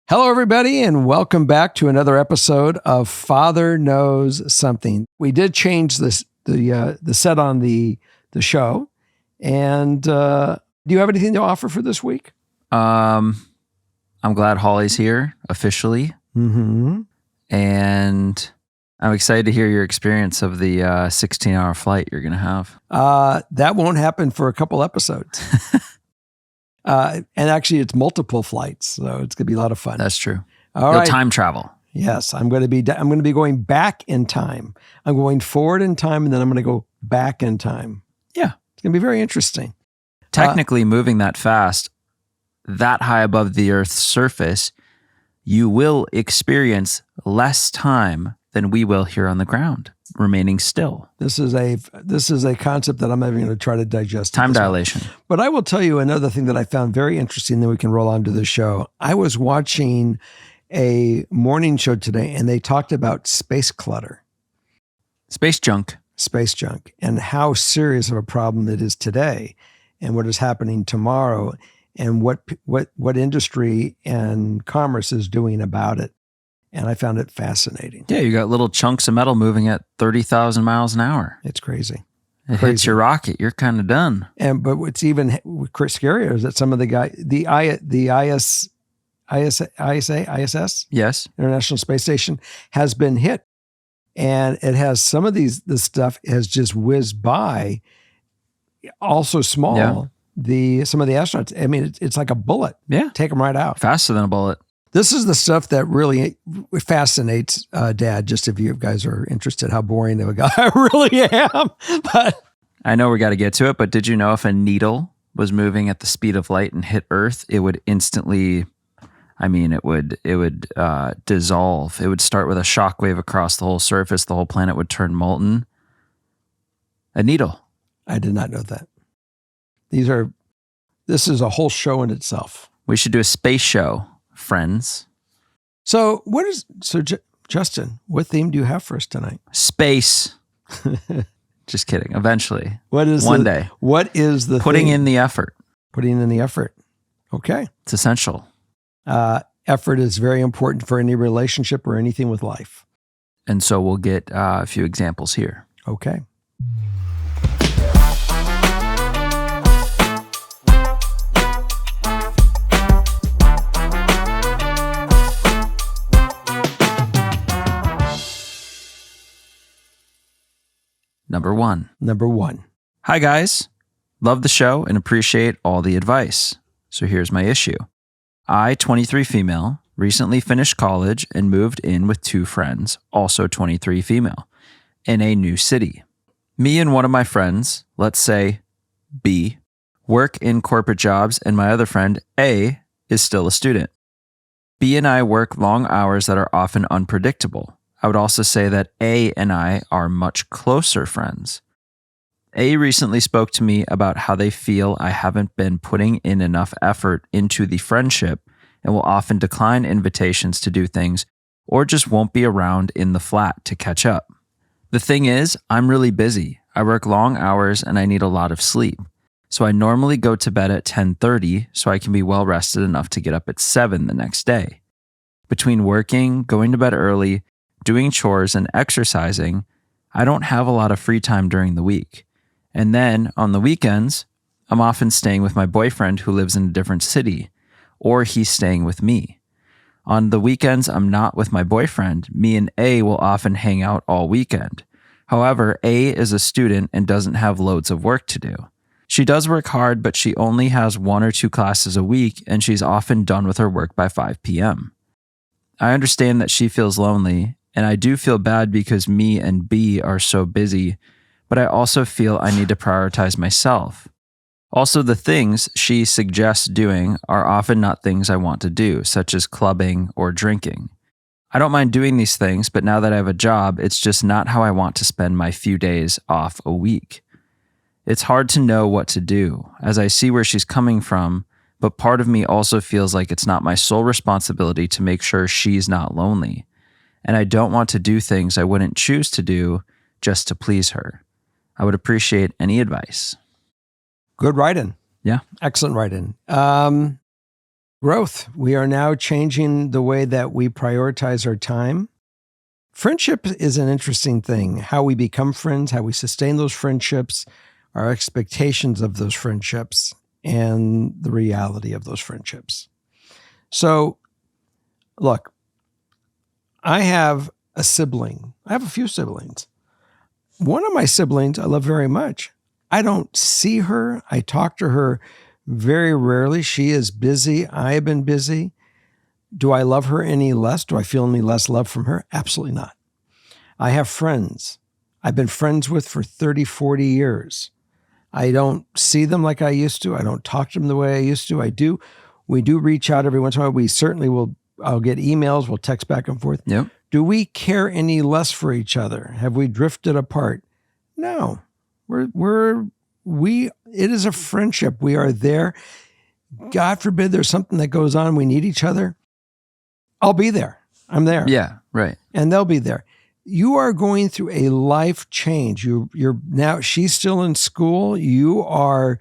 Hello, everybody, and welcome back to another episode of Father Knows Something. We did change the set on the show, and do you have anything to offer for this week? I'm glad Holly's here officially, and I'm excited to hear your experience of the 16-hour flight you're going to have. That won't happen for a couple episodes. And actually, it's multiple flights, so it's going to be a lot of fun. That's true. All You'll right. time travel. Yes, I'm going to be going back in time. I'm going forward in time, and then I'm going to go back in time. Yeah. It's going to be very interesting. Technically, moving that fast, that high above the Earth's surface, you will experience less time than we will here on the ground, remaining still. This is a concept that I'm never going to try to digest. Time dilation. But I will tell you another thing that I found very interesting that we can roll onto the show. I was watching a morning show today, and they talked about space clutter. Space junk, and how serious of a problem it is today, and what is happening tomorrow, and what industry and commerce is doing about it. And I found it fascinating. Yeah, you got little chunks of metal moving at 30,000 miles an hour. It's crazy. It hits your rocket, you're kind of done. But what's even scarier is that some of the ISS, Yes, International Space Station, has been hit, and it has some of this stuff has just whizzed by. Also small. Yeah. Some of the astronauts. I mean, it's like a bullet. Yeah, take them right out. Faster than a bullet. This is the stuff that really fascinates Dad, just if you guys are interested how boring of a guy I really am. But I know we got to get to it, but did you know if a needle was moving at the speed of light and hit Earth, it would instantly, it would dissolve. It would start with a shockwave across the whole surface. The whole planet would turn molten. A needle. I did not know that. This is a whole show in itself. We should do a space show. Friends. So Justin, what theme do you have for us tonight? Space. Just kidding. Eventually. One day. What is the putting theme? in the effort? Putting in the effort. Okay. It's essential. Effort is very important for any relationship or anything with life. And so we'll get a few examples here. Okay. Number one. Hi, guys. Love the show and appreciate all the advice. So here's my issue. I, 23 female, recently finished college and moved in with two friends, also 23 female, in a new city. Me and one of my friends, let's say B, work in corporate jobs, and my other friend, A, is still a student. B and I work long hours that are often unpredictable. I would also say that A and I are much closer friends. A recently spoke to me about how they feel I haven't been putting in enough effort into the friendship and will often decline invitations to do things or just won't be around in the flat to catch up. The thing is, I'm really busy. I work long hours and I need a lot of sleep. So I normally go to bed at 10:30 so I can be well rested enough to get up at 7 the next day. Between working, going to bed early, doing chores, and exercising, I don't have a lot of free time during the week. And then on the weekends, I'm often staying with my boyfriend who lives in a different city, or he's staying with me. On the weekends I'm not with my boyfriend, me and A will often hang out all weekend. However, A is a student and doesn't have loads of work to do. She does work hard, but she only has 1 or 2 classes a week, and she's often done with her work by 5 p.m. I understand that she feels lonely, and I do feel bad because me and B are so busy, but I also feel I need to prioritize myself. Also, the things she suggests doing are often not things I want to do, such as clubbing or drinking. I don't mind doing these things, but now that I have a job, it's just not how I want to spend my few days off a week. It's hard to know what to do, as I see where she's coming from, but part of me also feels like it's not my sole responsibility to make sure she's not lonely. And I don't want to do things I wouldn't choose to do just to please her. I would appreciate any advice. Good write-in. Yeah. Excellent write-in. Growth. We are now changing the way that we prioritize our time. Friendship is an interesting thing. How we become friends, how we sustain those friendships, our expectations of those friendships, and the reality of those friendships. So, look, I have a sibling. I have a few siblings. One of my siblings I love very much. I don't see her. I talk to her very rarely. She is busy. I have been busy. Do I love her any less? Do I feel any less love from her? Absolutely not. I have friends I've been friends with for 30, 40 years. I don't see them like I used to. I don't talk to them the way I used to. We do reach out every once in a while. We certainly will. I'll get emails. We'll text back and forth. Yep. Do we care any less for each other? Have we drifted apart? No. It is a friendship. We are there. God forbid there's something that goes on. We need each other. I'll be there. I'm there. Yeah, right. And they'll be there. You are going through a life change. You're now, she's still in school. You are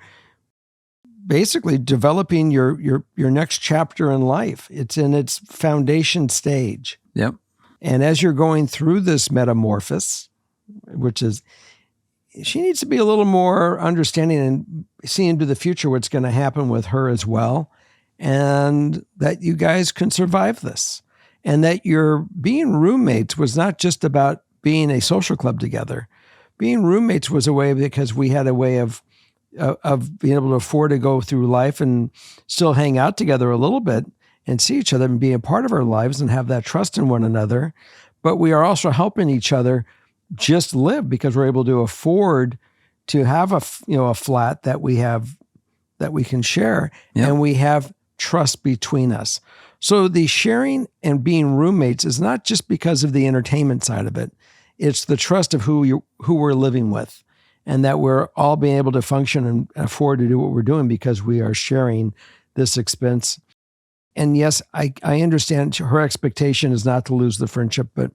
basically developing your next chapter in life. It's in its foundation stage. Yep. And as you're going through this metamorphosis, which is, she needs to be a little more understanding and see into the future what's going to happen with her as well. And that you guys can survive this. And that your being roommates was not just about being a social club together. Being roommates was a way because we had a way of being able to afford to go through life and still hang out together a little bit and see each other and be a part of our lives and have that trust in one another. But we are also helping each other just live because we're able to afford to have a flat that we can share. Yep. And we have trust between us. So the sharing and being roommates is not just because of the entertainment side of it. It's the trust of who we're living with, and that we're all being able to function and afford to do what we're doing because we are sharing this expense. And yes, I understand her expectation is not to lose the friendship, but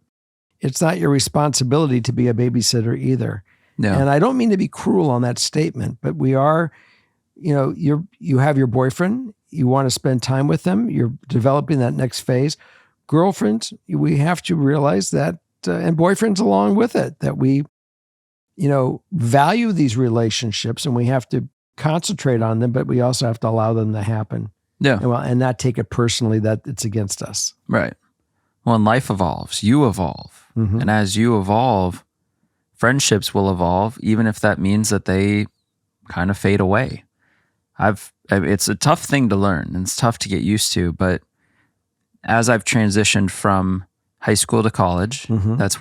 it's not your responsibility to be a babysitter either. No. And I don't mean to be cruel on that statement, but we are, you have your boyfriend. You want to spend time with them. You're developing that next phase. Girlfriends, we have to realize that, and boyfriends along with it, that we, value these relationships and we have to concentrate on them, but we also have to allow them to happen. Yeah. And not take it personally that it's against us. Right. Well, and life evolves. You evolve. Mm-hmm. And as you evolve, friendships will evolve, even if that means that they kind of fade away. It's a tough thing to learn and it's tough to get used to, but as I've transitioned from high school to college, mm-hmm. that's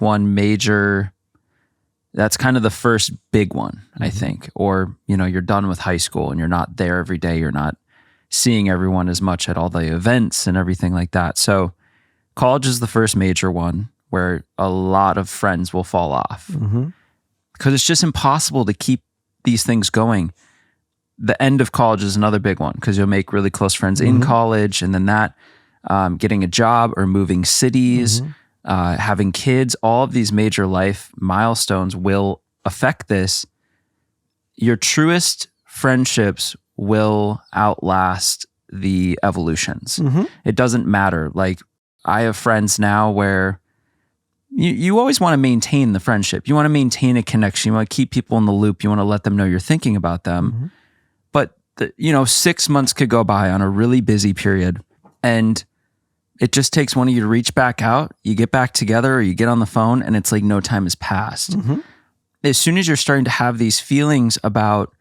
kind of the first big one, mm-hmm. I think. Or, you're done with high school and you're not there every day. You're not seeing everyone as much at all the events and everything like that. So college is the first major one where a lot of friends will fall off mm-hmm. because it's just impossible to keep these things going. The end of college is another big one because you'll make really close friends mm-hmm. in college, and then that getting a job or moving cities, mm-hmm. having kids, all of these major life milestones will affect this. Your truest friendships will outlast the evolutions. Mm-hmm. It doesn't matter. Like, I have friends now where you always want to maintain the friendship. You want to maintain a connection. You want to keep people in the loop. You want to let them know you're thinking about them. Mm-hmm. But 6 months could go by on a really busy period, and it just takes one of you to reach back out. You get back together, or you get on the phone, and it's like no time has passed. Mm-hmm. As soon as you're starting to have these feelings about,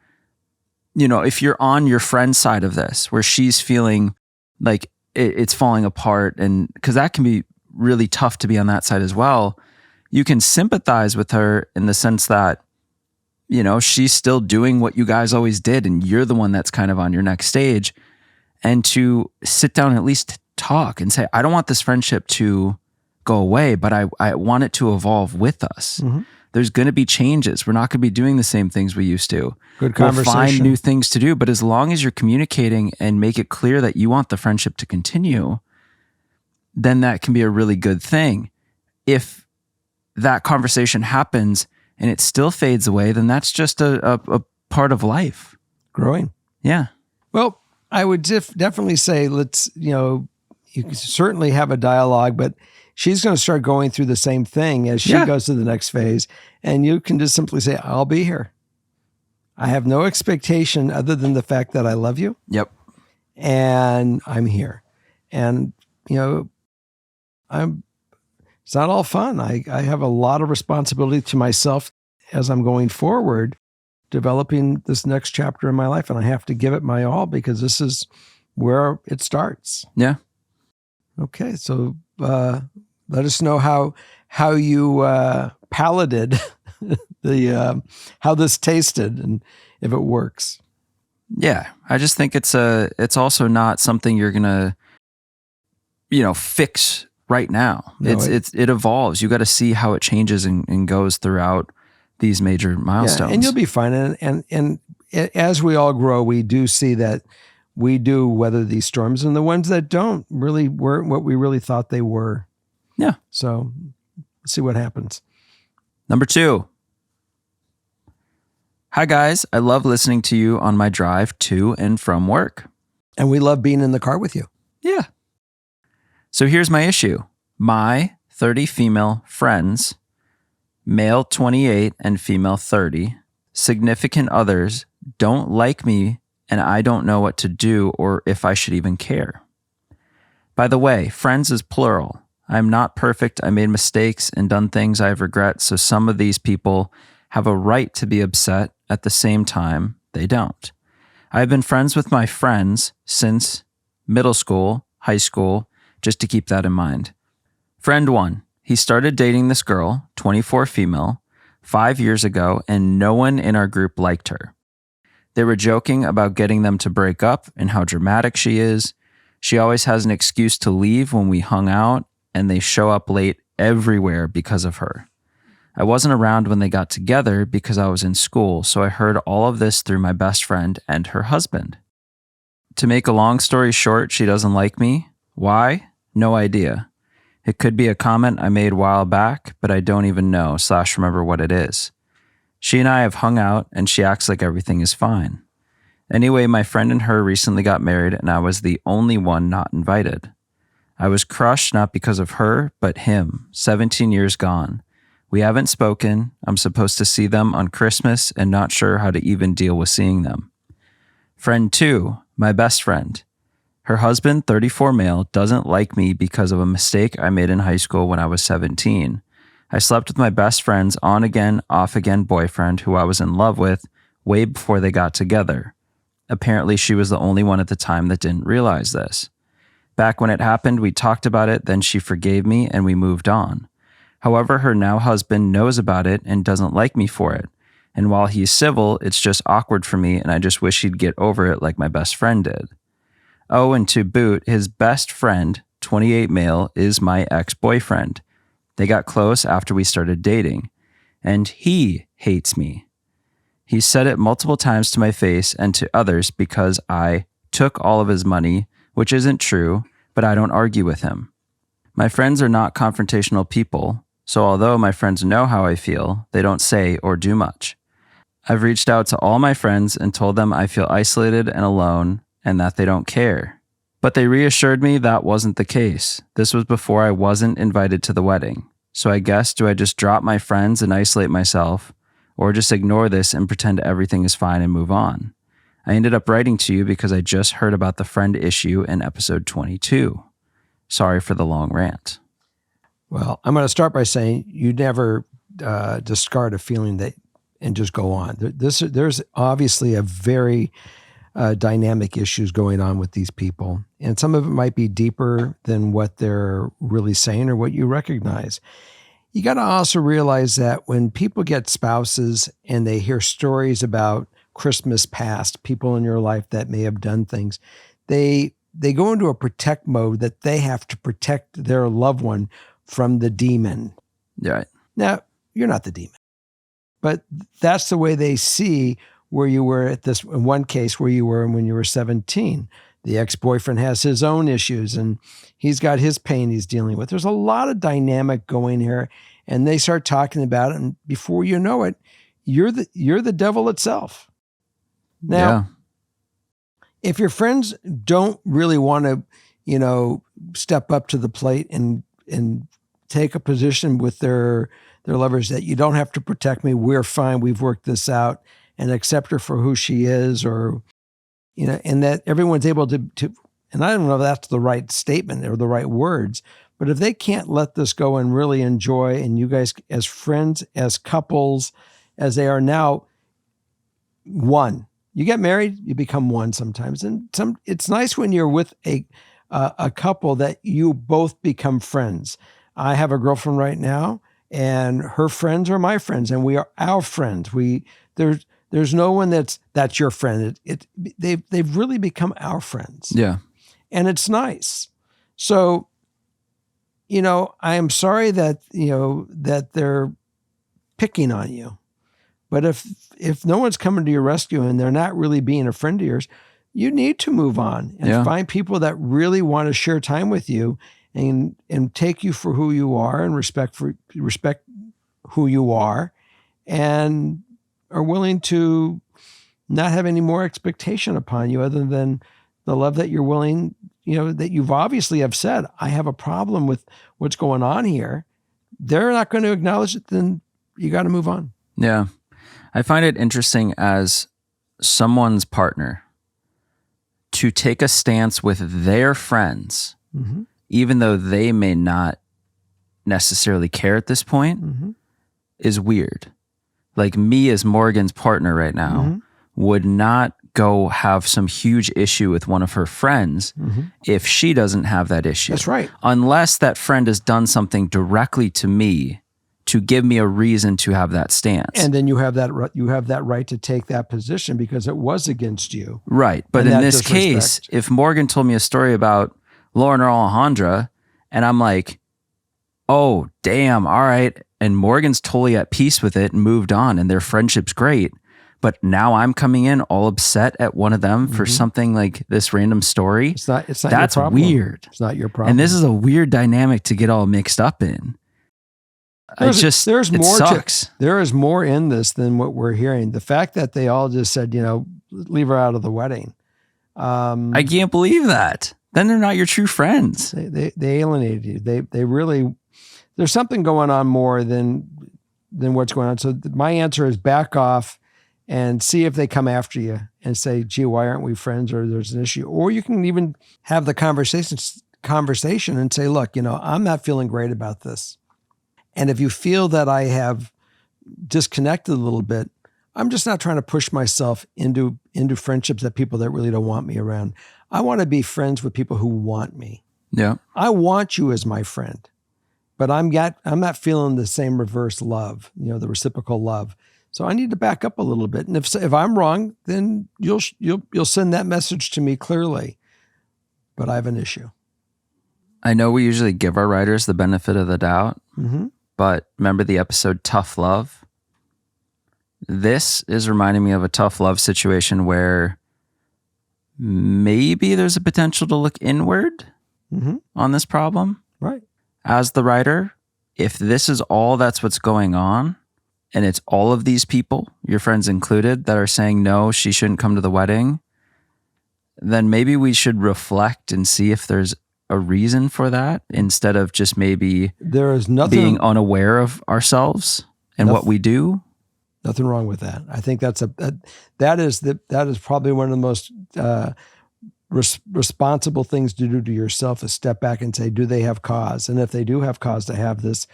if you're on your friend's side of this, where she's feeling like it's falling apart, and because that can be really tough to be on that side as well, you can sympathize with her in the sense that, she's still doing what you guys always did, and you're the one that's kind of on your next stage. And to sit down and at least talk and say, I don't want this friendship to go away, but I want it to evolve with us. Mm-hmm. There's going to be changes. We're not going to be doing the same things we used to. Good conversation. We'll find new things to do, but as long as you're communicating and make it clear that you want the friendship to continue, then that can be a really good thing. If that conversation happens and it still fades away, then that's just a part of life. Growing. Yeah. Well, I would definitely say let's, you can certainly have a dialogue, but she's going to start going through the same thing as she goes to the next phase. And you can just simply say, I'll be here. I have no expectation other than the fact that I love you. Yep. And I'm here. And, it's not all fun. I have a lot of responsibility to myself as I'm going forward, developing this next chapter in my life. And I have to give it my all because this is where it starts. Yeah. Okay. So let us know how you palated how this tasted and if it works. Yeah. I just think it's also not something you're going to, fix right now. No, it evolves. You got to see how it changes and goes throughout these major milestones. Yeah, and you'll be fine. And as we all grow, we do see that we do weather these storms, and the ones that don't really weren't what we really thought they were. Yeah. So let's see what happens. Number 2. Hi, guys. I love listening to you on my drive to and from work. And we love being in the car with you. Yeah. So here's my issue. My 30 female friends, male 28 and female 30, significant others don't like me, and I don't know what to do or if I should even care. By the way, friends is plural. I'm not perfect. I made mistakes and done things I regret, so some of these people have a right to be upset. At the same time, they don't. I've been friends with my friends since middle school, high school, just to keep that in mind. Friend 1, he started dating this girl, 24 female, 5 years ago, and no one in our group liked her. They were joking about getting them to break up and how dramatic she is. She always has an excuse to leave when we hung out, and they show up late everywhere because of her. I wasn't around when they got together because I was in school, so I heard all of this through my best friend and her husband. To make a long story short, she doesn't like me. Why? No idea. It could be a comment I made a while back, but I don't even know / remember what it is. She and I have hung out, and she acts like everything is fine. Anyway, my friend and her recently got married, and I was the only one not invited. I was crushed not because of her, but him, 17 years gone. We haven't spoken. I'm supposed to see them on Christmas and not sure how to even deal with seeing them. Friend 2, my best friend. Her husband, 34 male, doesn't like me because of a mistake I made in high school when I was 17. I slept with my best friend's on-again, off-again boyfriend who I was in love with way before they got together. Apparently, she was the only one at the time that didn't realize this. Back when it happened, we talked about it, then she forgave me and we moved on. However, her now husband knows about it and doesn't like me for it. And while he's civil, it's just awkward for me and I just wish he'd get over it like my best friend did. Oh, and to boot, his best friend, 28 male, is my ex-boyfriend. They got close after we started dating. And he hates me. He said it multiple times to my face and to others because I took all of his money, which isn't true, but I don't argue with him. My friends are not confrontational people, so although my friends know how I feel, they don't say or do much. I've reached out to all my friends and told them I feel isolated and alone and that they don't care. But they reassured me that wasn't the case. This was before I wasn't invited to the wedding. So I guess, do I just drop my friends and isolate myself, or just ignore this and pretend everything is fine and move on? I ended up writing to you because I just heard about the friend issue in episode 22. Sorry for the long rant. Well, I'm going to start by saying you never discard a feeling and just go on. There's obviously a very dynamic issues going on with these people. And some of it might be deeper than what they're really saying or what you recognize. You got to also realize that when people get spouses and they hear stories about Christmas past, people in your life that may have done things, they go into a protect mode that they have to protect their loved one from the demon. Right. Now, you're not the demon, but that's the way they see where you were at this, in one case, where you were when you were 17. The ex-boyfriend has his own issues and he's got his pain he's dealing with. There's a lot of dynamic going here, and they start talking about it, and before you know it, you're the devil itself. Now, if your friends don't really want to, step up to the plate and take a position with their lovers that you don't have to protect me, we're fine, we've worked this out, and accept her for who she is, or, and that everyone's able to, and I don't know if that's the right statement or the right words, but if they can't let this go and really enjoy, and you guys as friends, as couples, as they are now, one, you get married, you become one sometimes. And it's nice when you're with a couple that you both become friends. I have a girlfriend right now, and her friends are my friends, and we are our friends. There's no one that's your friend. They've really become our friends. Yeah. And it's nice. So, I am sorry that, that they're picking on you. But if no one's coming to your rescue and they're not really being a friend of yours, you need to move on and find people that really want to share time with you and take you for who you are and respect who you are, and are willing to not have any more expectation upon you other than the love that you're willing, that you've obviously have said, I have a problem with what's going on here. They're not going to acknowledge it, then you got to move on. Yeah. I find it interesting as someone's partner to take a stance with their friends, even though they may not necessarily care at this point, is weird. Like me as Morgan's partner right now would not go have some huge issue with one of her friends if she doesn't have that issue. That's right. Unless that friend has done something directly to me to give me a reason to have that stance. And then you have that right to take that position because it was against you. Right. But in this case, if Morgan told me a story about Lauren or Alejandra, and I'm like, oh, damn, all right. And Morgan's totally at peace with it and moved on and their friendship's great. But now I'm coming in all upset at one of them for something like this random story. It's not That's your problem. weird. It's not your problem. And this is a weird dynamic to get all mixed up in. It sucks. There is more in this than what we're hearing. The fact that they all just said, leave her out of the wedding. I can't believe that. Then they're not your true friends. They alienated you. They really, there's something going on more than what's going on. So my answer is back off and see if they come after you and say, gee, why aren't we friends? Or there's an issue. Or you can even have the conversation and say, look, I'm not feeling great about this. And if you feel that I have disconnected a little bit, I'm just not trying to push myself into friendships that people that really don't want me around. I want to be friends with people who want me. Yeah. I want you as my friend, but I'm not feeling the same reverse love, the reciprocal love. So I need to back up a little bit. And if I'm wrong, then you'll send that message to me clearly. But I have an issue. I know we usually give our writers the benefit of the doubt. But remember the episode Tough Love? This is reminding me of a tough love situation where maybe there's a potential to look inward on this problem. Right. As the writer, if this is all that's what's going on, and it's all of these people, your friends included, that are saying, no, she shouldn't come to the wedding, then maybe we should reflect and see if there's a reason for that instead of just maybe there is nothing being unaware of ourselves and what we do. Nothing wrong with that. I think that is probably one of the most responsible things to do to yourself is step back and say, do they have cause? And if they do have cause to have this,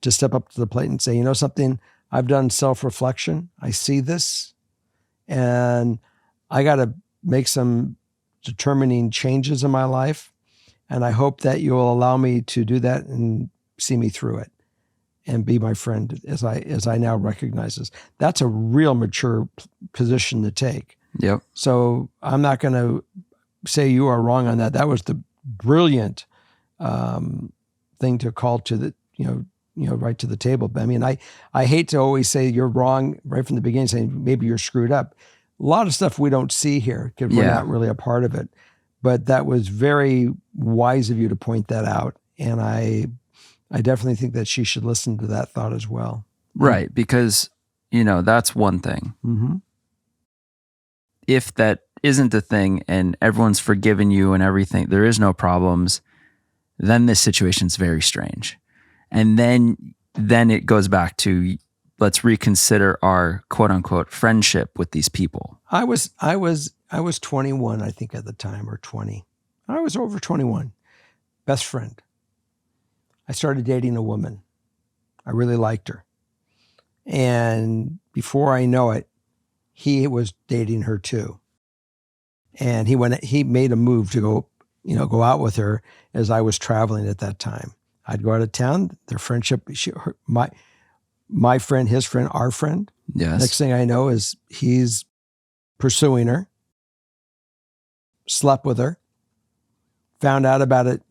just step up to the plate and say, something, I've done self-reflection. I see this and I got to make some determining changes in my life. And I hope that you will allow me to do that and see me through it and be my friend as I now recognize this. That's a real mature position to take. Yep. So I'm not going to say you are wrong on that. That was the brilliant thing to call to the, right to the table. But I mean, I hate to always say you're wrong right from the beginning, saying maybe you're screwed up. A lot of stuff we don't see here because we're not really a part of it. But that was very wise of you to point that out. And I definitely think that she should listen to that thought as well. Right. Because, that's one thing. Mm-hmm. If that isn't a thing and everyone's forgiven you and everything, there is no problems, then this situation's very strange. And then it goes back to, let's reconsider our quote unquote friendship with these people. I was 21, I think, at the time, or 20. I was over 21. Best friend. I started dating a woman. I really liked her. And before I know it, he was dating her too. And he made a move to go out with her as I was traveling at that time. I'd go out of town, their friendship, my friend, his friend, our friend. Yes. Next thing I know is he's pursuing her, slept with her, found out about it,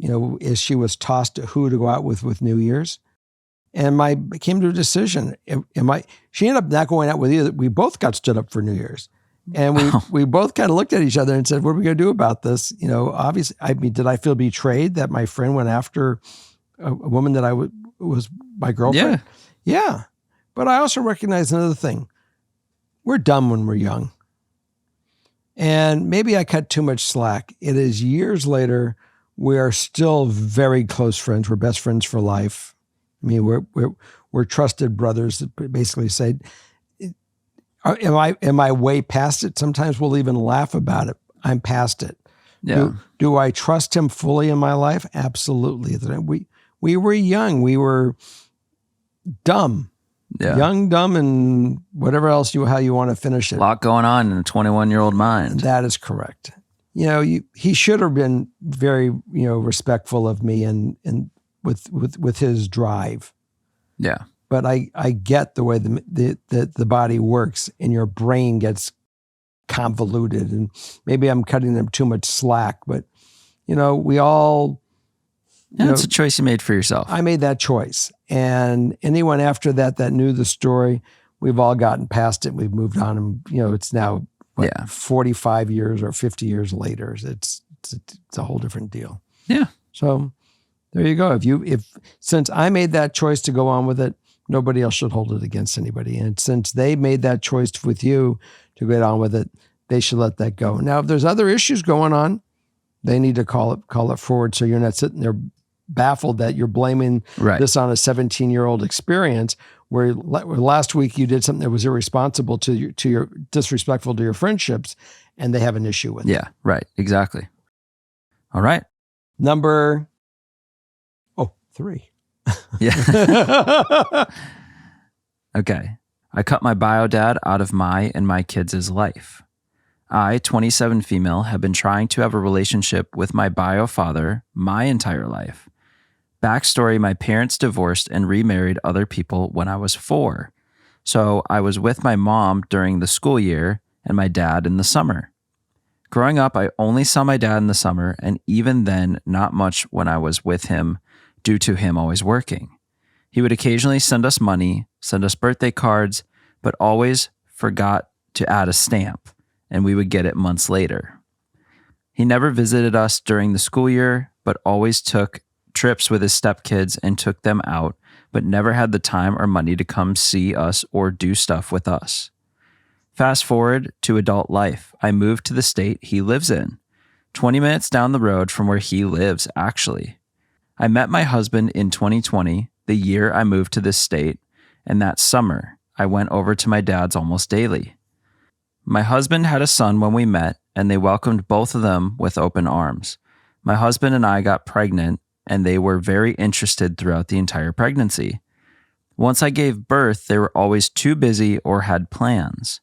as she was tossed to who to go out with New Year's. And I came to a decision. She ended up not going out with either. We both got stood up for New Year's. And we both kind of looked at each other and said, what are we going to do about this? Obviously, did I feel betrayed that my friend went after a woman that was my girlfriend? Yeah. But I also recognize another thing. We're dumb when we're young. And maybe I cut too much slack. It is years later, we are still very close friends. We're best friends for life. I mean, we're trusted brothers that basically say, am I way past it? Sometimes we'll even laugh about it. I'm past it. Yeah. Do I trust him fully in my life? Absolutely. We were young. We were dumb. Yeah. Young, dumb, and whatever else how you want to finish it. A lot going on in a 21-year-old mind. That is correct. He should have been very, respectful of me and with his drive. Yeah. But I get the way the body works and your brain gets convoluted, and maybe I'm cutting them too much slack, but we all. It's a choice you made for yourself. I made that choice. And anyone after that knew the story, we've all gotten past it. We've moved on. And, it's now 45 years or 50 years later. It's a whole different deal. Yeah. So there you go. Since I made that choice to go on with it, nobody else should hold it against anybody. And since they made that choice with you to get on with it, they should let that go. Now, if there's other issues going on, they need to call it forward, so you're not sitting there baffled that you're blaming this on a 17-year-old experience where last week you did something that was irresponsible to your disrespectful to your friendships, and they have an issue with it. Yeah, right. Exactly. All right. Number 3. Yeah. Okay. I cut my bio dad out of my and my kids' life. I, 27 female, have been trying to have a relationship with my bio father my entire life. Backstory, my parents divorced and remarried other people when I was 4. So I was with my mom during the school year and my dad in the summer. Growing up, I only saw my dad in the summer, and even then, not much when I was with him due to him always working. He would occasionally send us money, send us birthday cards, but always forgot to add a stamp, and we would get it months later. He never visited us during the school year, but always took trips with his stepkids and took them out, but never had the time or money to come see us or do stuff with us. Fast forward to adult life. I moved to the state he lives in, 20 minutes down the road from where he lives, actually. I met my husband in 2020, the year I moved to this state, and that summer, I went over to my dad's almost daily. My husband had a son when we met, and they welcomed both of them with open arms. My husband and I got pregnant, and they were very interested throughout the entire pregnancy. Once I gave birth, they were always too busy or had plans.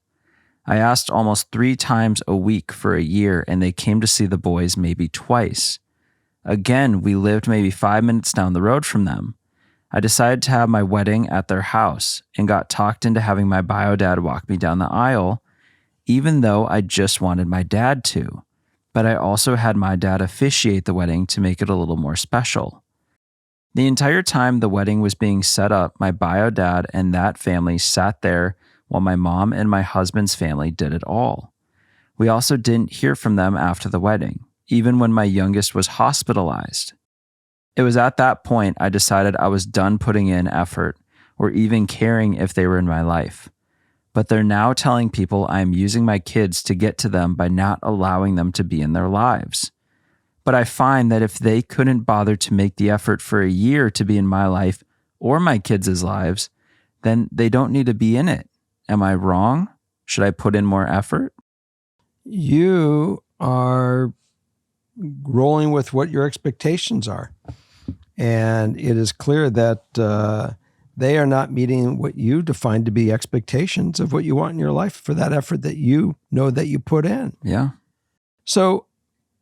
I asked almost 3 times a week for a year, and they came to see the boys maybe twice. Again, we lived maybe 5 minutes down the road from them. I decided to have my wedding at their house and got talked into having my bio dad walk me down the aisle, even though I just wanted my dad to. But I also had my dad officiate the wedding to make it a little more special. The entire time the wedding was being set up, my bio dad and that family sat there while my mom and my husband's family did it all. We also didn't hear from them after the wedding, even when my youngest was hospitalized. It was at that point I decided I was done putting in effort or even caring if they were in my life. but they're now telling people I'm using my kids to get to them by not allowing them to be in their lives. But I find that if they couldn't bother to make the effort for a year to be in my life or my kids' lives, then they don't need to be in it. Am I wrong? Should I put in more effort? You are rolling with what your expectations are. And it is clear that they are not meeting what you define to be expectations of what you want in your life for that effort that you know that you put in. Yeah. So,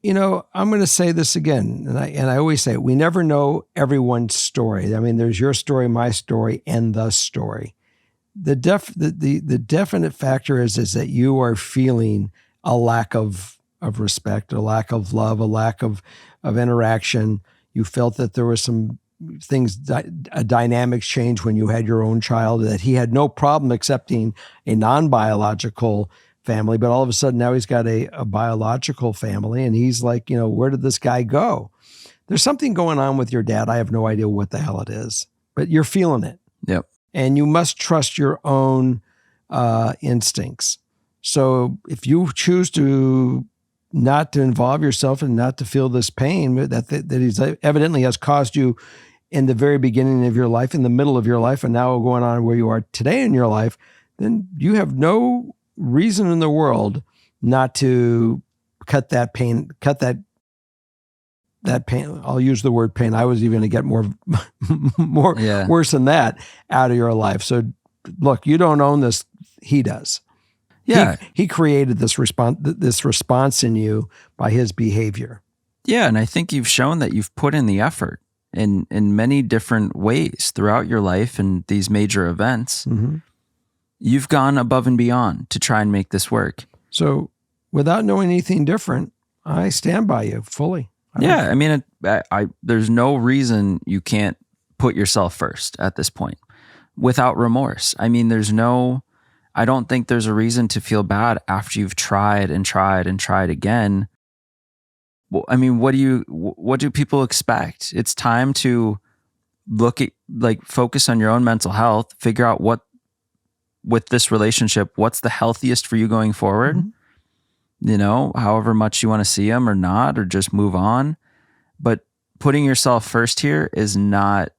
I'm going to say this again, and I always say it, we never know everyone's story. I mean, there's your story, my story, and the story. The definite factor is that you are feeling a lack of respect, a lack of love, a lack of interaction. You felt that there was some things, a dynamics change when you had your own child, that he had no problem accepting a non-biological family, but all of a sudden now he's got a biological family, and he's like, where did this guy go? There's something going on with your dad. I have no idea what the hell it is, but you're feeling it. Yep. And you must trust your own instincts. So if you choose to not to involve yourself and not to feel this pain that he's evidently has caused you in the very beginning of your life, in the middle of your life, and now going on where you are today in your life, then you have no reason in the world not to cut that pain. I'll use the word pain. I was even going to get worse than that out of your life. So look, you don't own this. He does. Yeah. He created this response in you by his behavior. Yeah. And I think you've shown that you've put in the effort in many different ways throughout your life and these major events. Mm-hmm. You've gone above and beyond to try and make this work. So without knowing anything different, I stand by you fully. I mean, there's no reason you can't put yourself first at this point without remorse. I mean, I don't think there's a reason to feel bad after you've tried and tried and tried again. Well, I mean, what do people expect? It's time to focus on your own mental health, figure out with this relationship, what's the healthiest for you going forward? Mm-hmm. However much you want to see them or not, or just move on. But putting yourself first here is not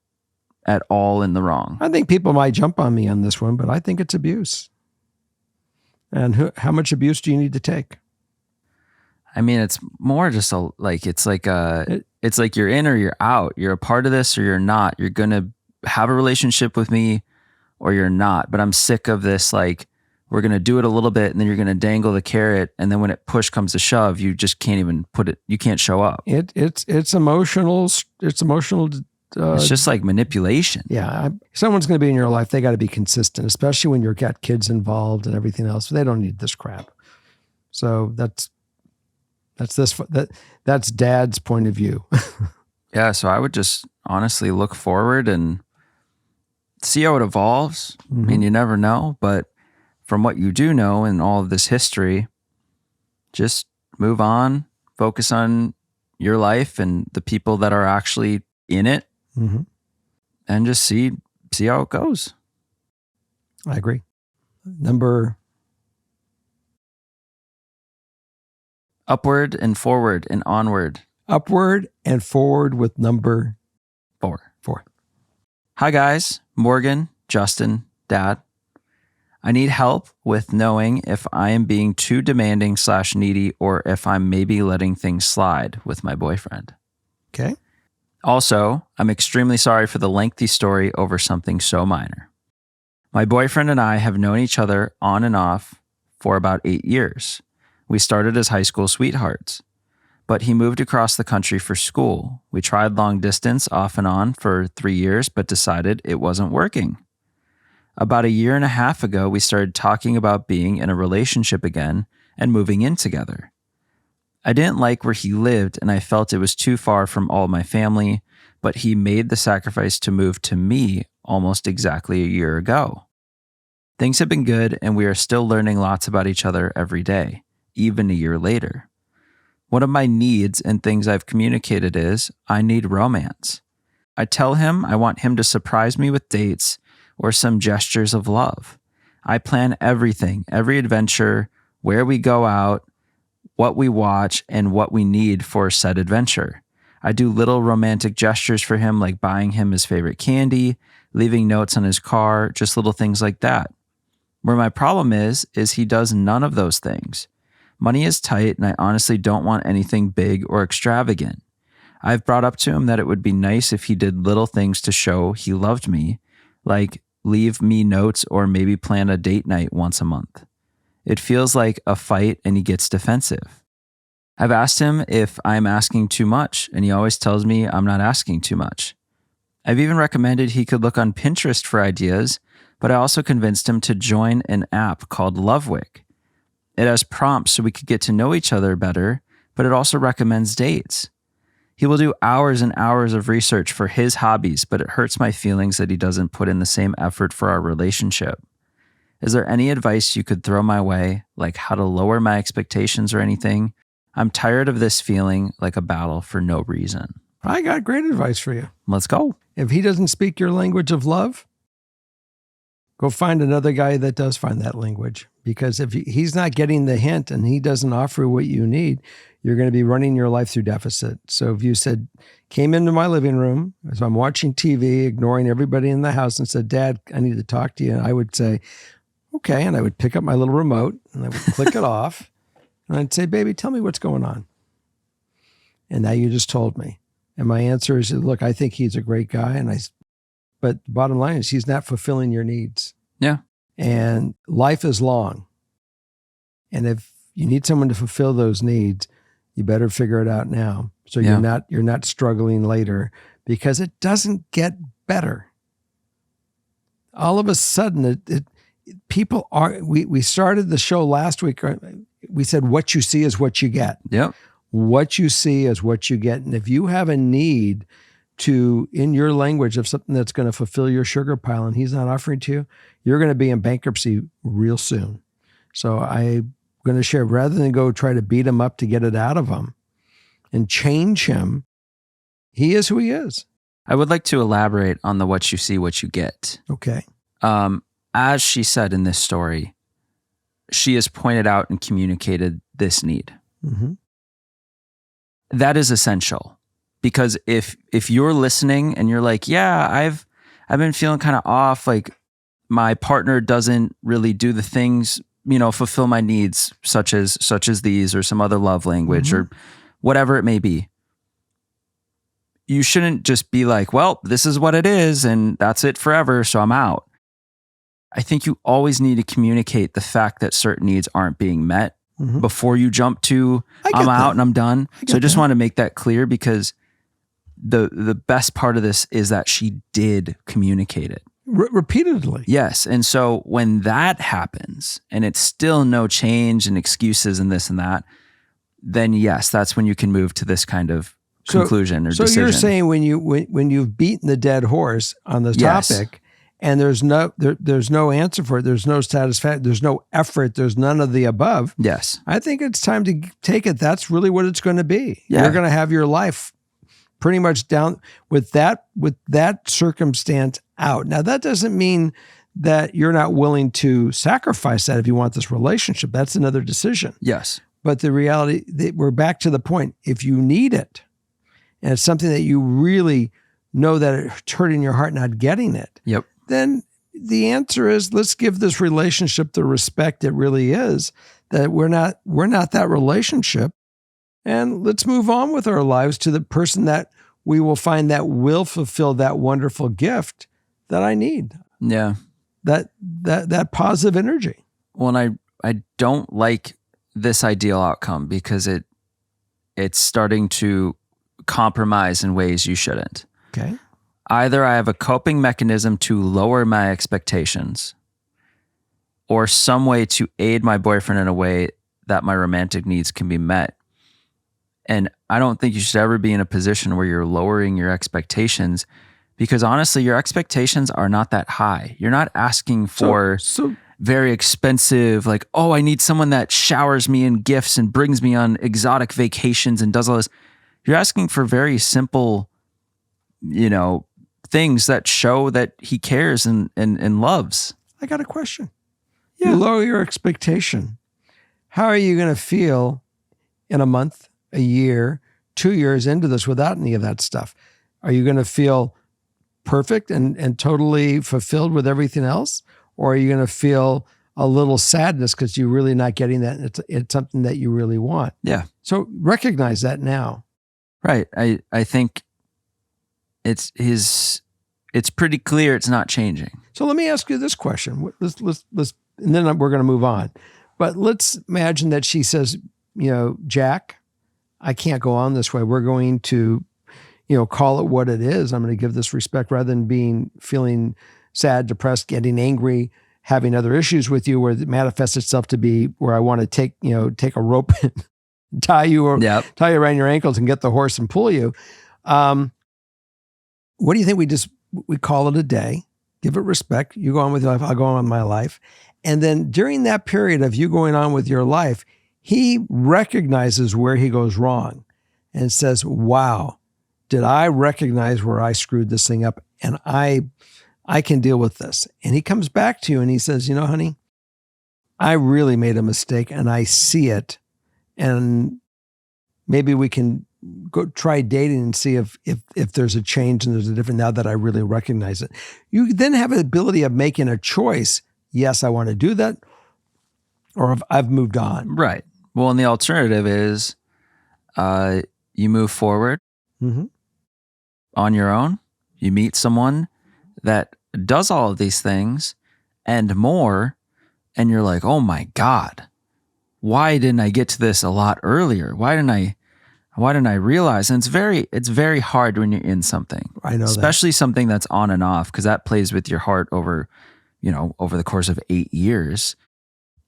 at all in the wrong. I think people might jump on me on this one, but I think it's abuse. And how much abuse do you need to take? I mean, it's more just it's like you're in or you're out. You're a part of this or you're not. You're going to have a relationship with me or you're not. But I'm sick of this, we're going to do it a little bit and then you're going to dangle the carrot. And then when push comes to shove, you just can't even you can't show up. It's emotional. It's emotional. It's just like manipulation. Yeah. Someone's going to be in your life. They got to be consistent, especially when you've got kids involved and everything else. They don't need this crap. So that's Dad's point of view. Yeah. So I would just honestly look forward and see how it evolves. Mm-hmm. I mean, you never know, but from what you do know in all of this history, just move on, focus on your life and the people that are actually in it. Mm-hmm. And just see how it goes. I agree. Number upward and forward and onward. Upward and forward with number 4. 4. Hi guys, Morgan, Justin, Dad. I need help with knowing if I am being too demanding / needy or if I'm maybe letting things slide with my boyfriend. Okay. Also, I'm extremely sorry for the lengthy story over something so minor. My boyfriend and I have known each other on and off for about 8 years. We started as high school sweethearts, but he moved across the country for school. We tried long distance off and on for 3 years, but decided it wasn't working. About 1.5 years ago, we started talking about being in a relationship again and moving in together. I didn't like where he lived and I felt it was too far from all my family, but he made the sacrifice to move to me almost exactly 1 year ago. Things have been good and we are still learning lots about each other every day, even 1 year later. One of my needs and things I've communicated is I need romance. I tell him I want him to surprise me with dates or some gestures of love. I plan everything, every adventure, where we go out, what we watch, and what we need for said adventure. I do little romantic gestures for him, like buying him his favorite candy, leaving notes on his car, just little things like that. Where my problem is he does none of those things. Money is tight, and I honestly don't want anything big or extravagant. I've brought up to him that it would be nice if he did little things to show he loved me, like leave me notes or maybe plan a date night once a month. It feels like a fight and he gets defensive. I've asked him if I'm asking too much, and he always tells me I'm not asking too much. I've even recommended he could look on Pinterest for ideas, but I also convinced him to join an app called Lovewick. It has prompts so we could get to know each other better, but it also recommends dates. He will do hours and hours of research for his hobbies, but it hurts my feelings that he doesn't put in the same effort for our relationship. Is there any advice you could throw my way, like how to lower my expectations or anything? I'm tired of this feeling like a battle for no reason. I got great advice for you. Let's go. If he doesn't speak your language of love, go find another guy that does find that language. Because if he's not getting the hint and he doesn't offer what you need, you're going to be running your life through deficit. So if you came into my living room, as I'm watching TV, ignoring everybody in the house and said, Dad, I need to talk to you. And I would say, okay. And I would pick up my little remote and I would click it off. And I'd say, baby, tell me what's going on. And now you just told me. And my answer is, look, I think he's a great guy. But the bottom line is he's not fulfilling your needs. Yeah. And life is long. And if you need someone to fulfill those needs, you better figure it out now. So you're not struggling later, because it doesn't get better. All of a sudden, people are, we started the show last week. We said, what you see is what you get. Yep. What you see is what you get. And if you have a need to, in your language, of something that's going to fulfill your sugar pile and he's not offering to you, you're going to be in bankruptcy real soon. So I'm going to share, rather than go try to beat him up to get it out of him and change him, he is who he is. I would like to elaborate on the what you see, what you get. Okay. As she said in this story, she has pointed out and communicated this need. Mm-hmm. That is essential, because if you're listening and you're like, yeah, I've been feeling kind of off, like my partner doesn't really do the things, fulfill my needs, such as these or some other love language or whatever it may be. You shouldn't just be like, well, this is what it is and that's it forever, so I'm out. I think you always need to communicate the fact that certain needs aren't being met before you jump to, I'm out and I'm done. So I just want to make that clear, because the best part of this is that she did communicate it. Repeatedly. Yes. And so when that happens and it's still no change and excuses and this and that, then yes, that's when you can move to this kind of conclusion or decision. So you're saying when you've beaten the dead horse on the topic, and there's no answer for it, there's no satisfaction, there's no effort, there's none of the above. Yes. I think it's time to take it. That's really what it's going to be. Yeah. You're going to have your life pretty much down with that circumstance out. Now, that doesn't mean that you're not willing to sacrifice that if you want this relationship. That's another decision. Yes. But the reality, we're back to the point. If you need it, and it's something that you really know that it's hurting your heart not getting it, yep, then the answer is, let's give this relationship the respect it really is, that we're not that relationship, and let's move on with our lives to the person that we will find that will fulfill that wonderful gift that I need. Yeah. That positive energy. Well, and I don't like this ideal outcome, because it's starting to compromise in ways you shouldn't. Okay. Either I have a coping mechanism to lower my expectations, or some way to aid my boyfriend in a way that my romantic needs can be met. And I don't think you should ever be in a position where you're lowering your expectations, because honestly, your expectations are not that high. You're not asking for very expensive, like, oh, I need someone that showers me in gifts and brings me on exotic vacations and does all this. You're asking for very simple, things that show that he cares and loves. I got a question. You lower your expectation. How are you going to feel in a month, a year, 2 years into this without any of that stuff? Are you going to feel perfect and totally fulfilled with everything else? Or are you going to feel a little sadness because you're really not getting that? It's something that you really want. Yeah. So recognize that now. Right. I think it's pretty clear it's not changing. So let me ask you this question. Let's and then we're going to move on. But let's imagine that she says, Jack, I can't go on this way. We're going to, call it what it is. I'm going to give this respect rather than feeling sad, depressed, getting angry, having other issues with you where it manifests itself to be where I want to take a rope and tie you around your ankles and get the horse and pull you. What do you think we call it a day, give it respect. You go on with your life, I'll go on with my life. And then during that period of you going on with your life, he recognizes where he goes wrong and says, wow, did I recognize where I screwed this thing up? And I can deal with this. And he comes back to you and he says, honey, I really made a mistake and I see it. And maybe we can go try dating and see if there's a change and there's a different now that I really recognize it. You then have the ability of making a choice. Yes, I want to do that. Or I've moved on. Right. Well, and the alternative is you move forward on your own. You meet someone that does all of these things and more. And you're like, oh my God, why didn't I get to this a lot earlier? Why didn't I realize? And it's very hard when you're in something. I know especially something that's on and off, because that plays with your heart over the course of 8 years.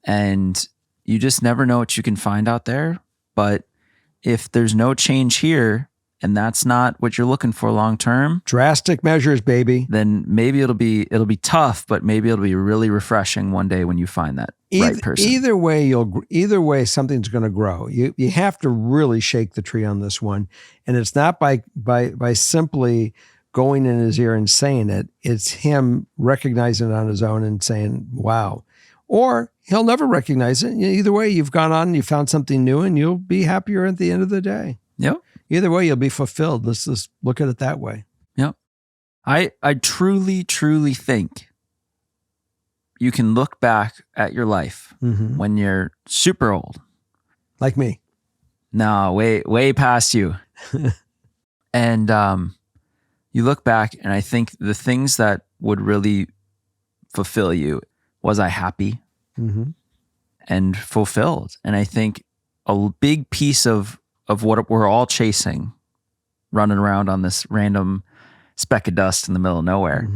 And you just never know what you can find out there. But if there's no change here and that's not what you're looking for long term, drastic measures, baby, then maybe it'll be tough, but maybe it'll be really refreshing one day when you find that right person. Either way, something's going to grow. You have to really shake the tree on this one, and it's not by simply going in his ear and saying it. It's him recognizing it on his own and saying, "Wow," or he'll never recognize it. Either way, you've gone on and you found something new, and you'll be happier at the end of the day. Yep. Either way, you'll be fulfilled. Let's just look at it that way. Yep. I truly, truly think you can look back at your life when you're super old. Like me. No, way past you. And you look back, and I think the things that would really fulfill you, was I happy and fulfilled? And I think a big piece of what we're all chasing, running around on this random speck of dust in the middle of nowhere,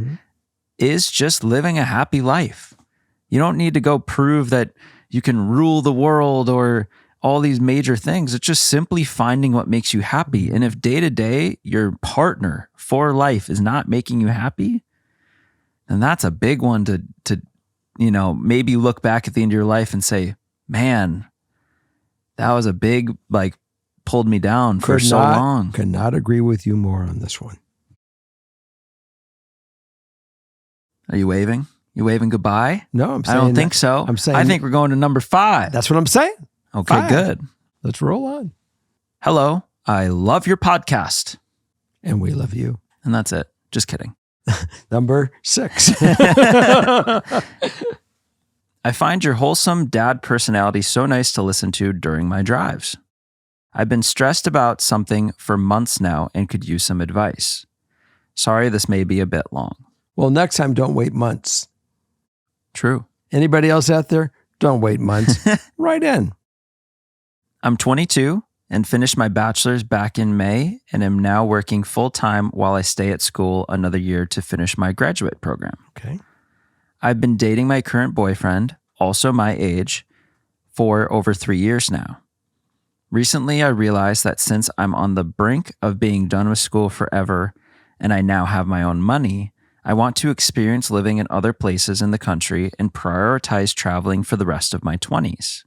is just living a happy life. You don't need to go prove that you can rule the world or all these major things. It's just simply finding what makes you happy. And if day to day your partner for life is not making you happy, then that's a big one to maybe look back at the end of your life and say, man, that was a big, pulled me down for so long. Could not agree with you more on this one. Are you waving? You waving goodbye? No, I'm saying I don't think so. I'm saying I think we're going to number 5. That's what I'm saying. Okay, 5. Good. Let's roll on. Hello, I love your podcast. And we love you. And that's it. Just kidding. Number 6. I find your wholesome dad personality so nice to listen to during my drives. I've been stressed about something for months now and could use some advice. Sorry, this may be a bit long. Well, next time, don't wait months. True. Anybody else out there? Don't wait months. Right in. I'm 22 and finished my bachelor's back in May and am now working full-time while I stay at school another year to finish my graduate program. Okay. I've been dating my current boyfriend, also my age, for over 3 years now. Recently, I realized that since I'm on the brink of being done with school forever and I now have my own money, I want to experience living in other places in the country and prioritize traveling for the rest of my 20s.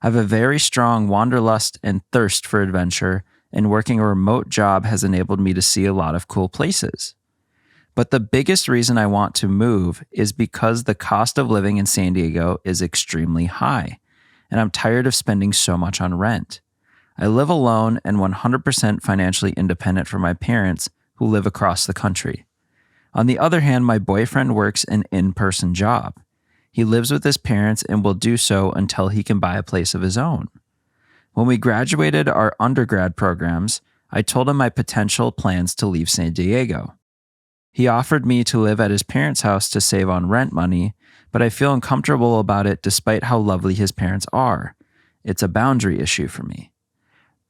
I have a very strong wanderlust and thirst for adventure, and working a remote job has enabled me to see a lot of cool places. But the biggest reason I want to move is because the cost of living in San Diego is extremely high, and I'm tired of spending so much on rent. I live alone and 100% financially independent from my parents who live across the country. On the other hand, my boyfriend works an in-person job. He lives with his parents and will do so until he can buy a place of his own. When we graduated our undergrad programs, I told him my potential plans to leave San Diego. He offered me to live at his parents' house to save on rent money, but I feel uncomfortable about it despite how lovely his parents are. It's a boundary issue for me.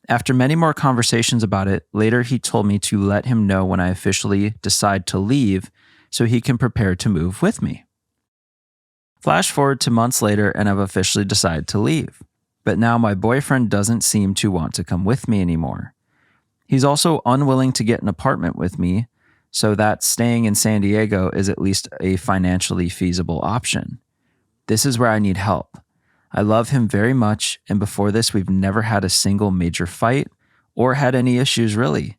After many more conversations about it, later he told me to let him know when I officially decide to leave so he can prepare to move with me. Flash forward to months later and I've officially decided to leave. But now my boyfriend doesn't seem to want to come with me anymore. He's also unwilling to get an apartment with me, so that staying in San Diego is at least a financially feasible option. This is where I need help. I love him very much, and before this, we've never had a single major fight or had any issues really.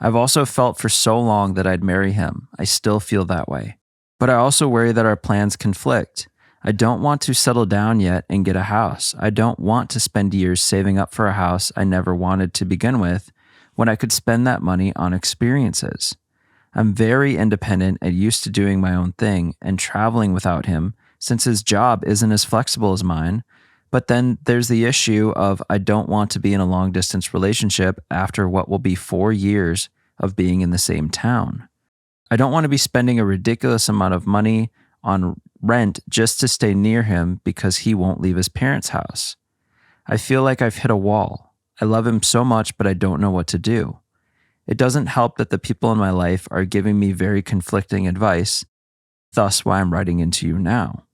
I've also felt for so long that I'd marry him. I still feel that way. But I also worry that our plans conflict. I don't want to settle down yet and get a house. I don't want to spend years saving up for a house I never wanted to begin with when I could spend that money on experiences. I'm very independent and used to doing my own thing and traveling without him since his job isn't as flexible as mine. But then there's the issue of I don't want to be in a long distance relationship after what will be 4 years of being in the same town. I don't want to be spending a ridiculous amount of money on rent just to stay near him because he won't leave his parents' house. I feel like I've hit a wall. I love him so much, but I don't know what to do. It doesn't help that the people in my life are giving me very conflicting advice, thus why I'm writing into you now.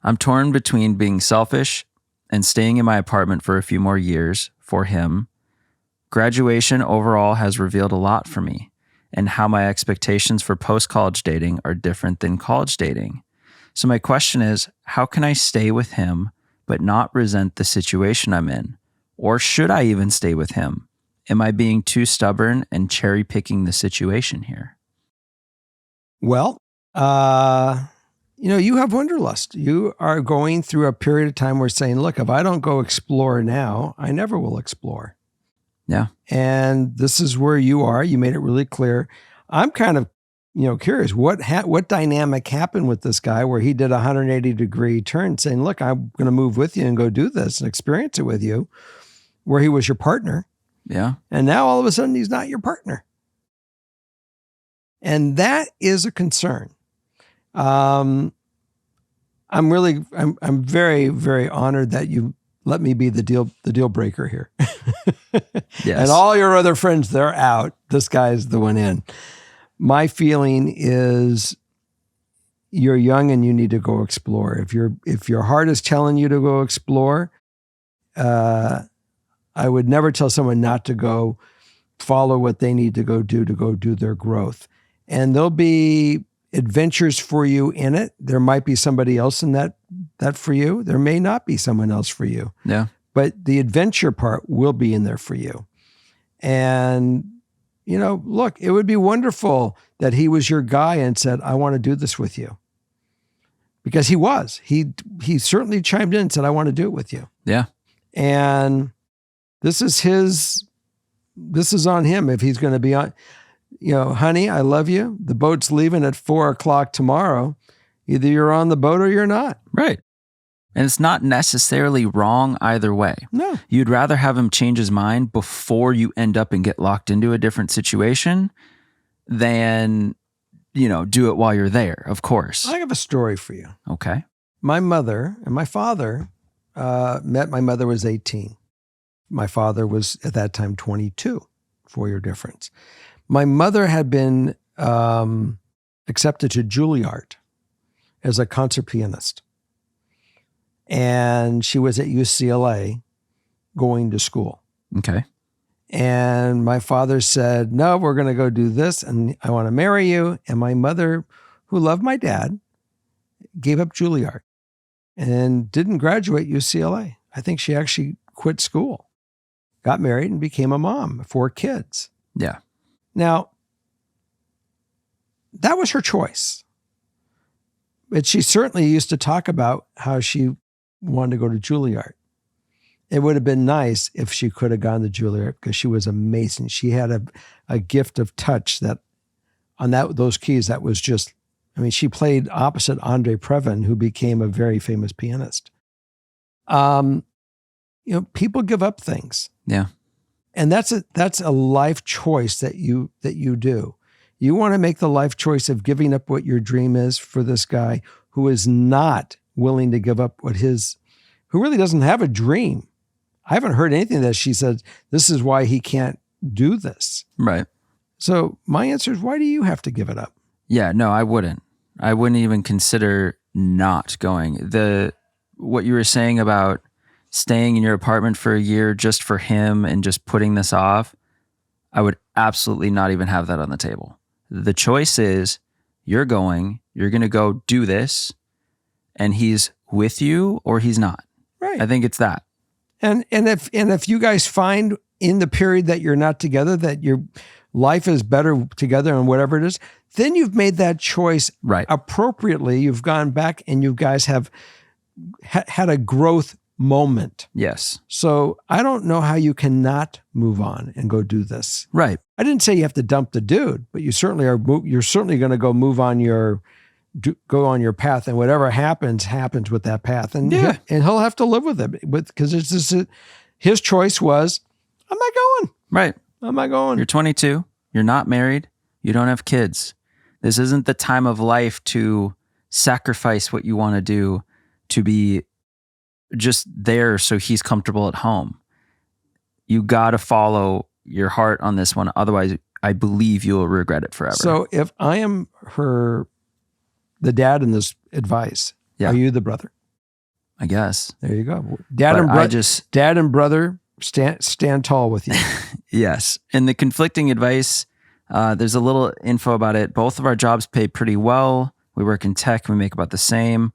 I'm torn between being selfish and staying in my apartment for a few more years for him. Graduation overall has revealed a lot for me and how my expectations for post-college dating are different than college dating. So my question is, how can I stay with him but not resent the situation I'm in? Or should I even stay with him? Am I being too stubborn and cherry-picking the situation here? Well, you have wanderlust. You are going through a period of time where saying, look, if I don't go explore now, I never will explore. Yeah. And this is where you are. You made it really clear. I'm kind of, curious what dynamic happened with this guy where he did a 180-degree turn saying, look, I'm going to move with you and go do this and experience it with you, where he was your partner. Yeah. And now all of a sudden he's not your partner. And that is a concern. I'm very, very honored that you let me be the deal breaker here. Yes. And all your other friends, they're out. This guy's the one in. My feeling is you're young and you need to go explore. If your heart is telling you to go explore, I would never tell someone not to go follow what they need to go do their growth. And there'll be adventures for you in it. There might be somebody else in that for you. There may not be someone else for you. Yeah. But the adventure part will be in there for you. And, look, it would be wonderful that he was your guy and said, I want to do this with you. Because he was. He certainly chimed in and said, I want to do it with you. Yeah. And this is on him if he's going to be on, honey, I love you. The boat's leaving at 4:00 tomorrow. Either you're on the boat or you're not. Right. And it's not necessarily wrong either way. No. You'd rather have him change his mind before you end up and get locked into a different situation than, do it while you're there, of course. I have a story for you. Okay. My mother and my father met. My mother was 18. My father was at that time 22, 4-year difference. My mother had been accepted to Juilliard as a concert pianist. And she was at UCLA going to school. Okay. And my father said, no, we're going to go do this. And I want to marry you. And my mother, who loved my dad, gave up Juilliard and didn't graduate UCLA. I think she actually quit school, got married and became a mom, 4 kids. Yeah. Now, that was her choice. But she certainly used to talk about how she wanted to go to Juilliard. It would have been nice if she could have gone to Juilliard because she was amazing. She had a gift of touch that on those keys that was just, I mean, she played opposite Andre Previn, who became a very famous pianist. People give up things. Yeah. And that's a life choice that you do. You want to make the life choice of giving up what your dream is for this guy who is not willing to give up who really doesn't have a dream. I haven't heard anything that she said, this is why he can't do this. Right. So my answer is, why do you have to give it up? Yeah, no, I wouldn't. I wouldn't even consider not going. What you were saying about staying in your apartment for a year just for him and just putting this off, I would absolutely not even have that on the table. The choice is you're going to go do this, and he's with you or he's not. Right. I think it's that. And if you guys find in the period that you're not together that your life is better together and whatever it is, then you've made that choice right appropriately. You've gone back and you guys have had a growth moment. Yes. So I don't know how you cannot move on and go do this. Right. I didn't say you have to dump the dude, but you certainly are. You're certainly going to go go on your path, and whatever happens with that path, and he'll have to live with it because it's just his choice was, I'm not going. Right. I'm not going. You're 22. You're not married. You don't have kids. This isn't the time of life to sacrifice what you want to do to be just there so he's comfortable at home. You got to follow your heart on this one. Otherwise, I believe you'll regret it forever. So if I am the dad in this advice, are you the brother? I guess. There you go. Dad and brother stand tall with you. Yes. And the conflicting advice, there's a little info about it. Both of our jobs pay pretty well. We work in tech. We make about the same.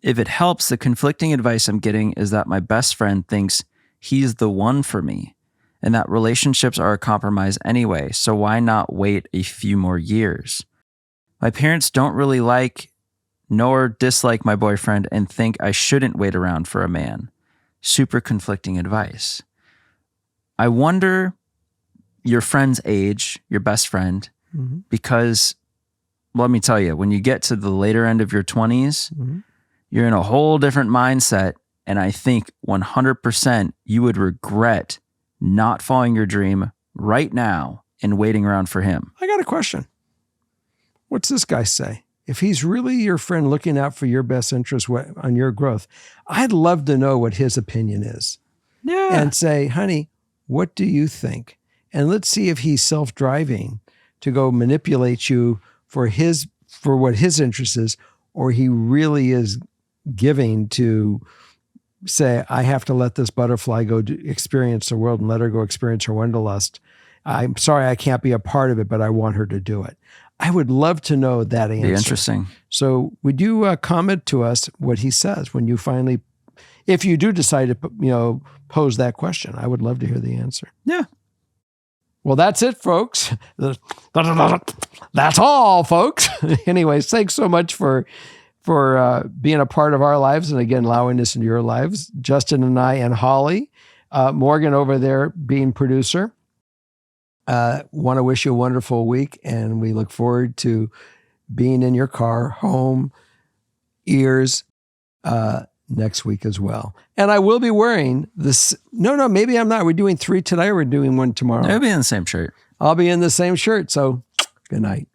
If it helps, the conflicting advice I'm getting is that my best friend thinks he's the one for me and that relationships are a compromise anyway. So why not wait a few more years? My parents don't really like nor dislike my boyfriend and think I shouldn't wait around for a man. Super conflicting advice. I wonder your friend's age, your best friend, because let me tell you, when you get to the later end of your 20s, you're in a whole different mindset. And I think 100% you would regret not following your dream right now and waiting around for him. I got a question. What's this guy say? If he's really your friend looking out for your best interest on your growth, I'd love to know what his opinion is. Yeah. And say, honey, what do you think? And let's see if he's self-driving to go manipulate you for what his interest is, or he really is giving to say, I have to let this butterfly go experience the world and let her go experience her wanderlust. I'm sorry I can't be a part of it, but I want her to do it. I would love to know that answer. Be interesting. So would you comment to us what he says when you finally, if you do decide to, pose that question? I would love to hear the answer. Yeah. Well, that's it, folks. That's all, folks. Anyways, thanks so much for being a part of our lives and, again, allowing us into your lives. Justin and I and Holly, Morgan over there being producer, want to wish you a wonderful week, and we look forward to being in your car, home, ears, next week as well. And I will be wearing this. No, maybe I'm not. We're doing 3 today, or we're doing 1 tomorrow. I'll be in the same shirt. I'll be in the same shirt. So good night.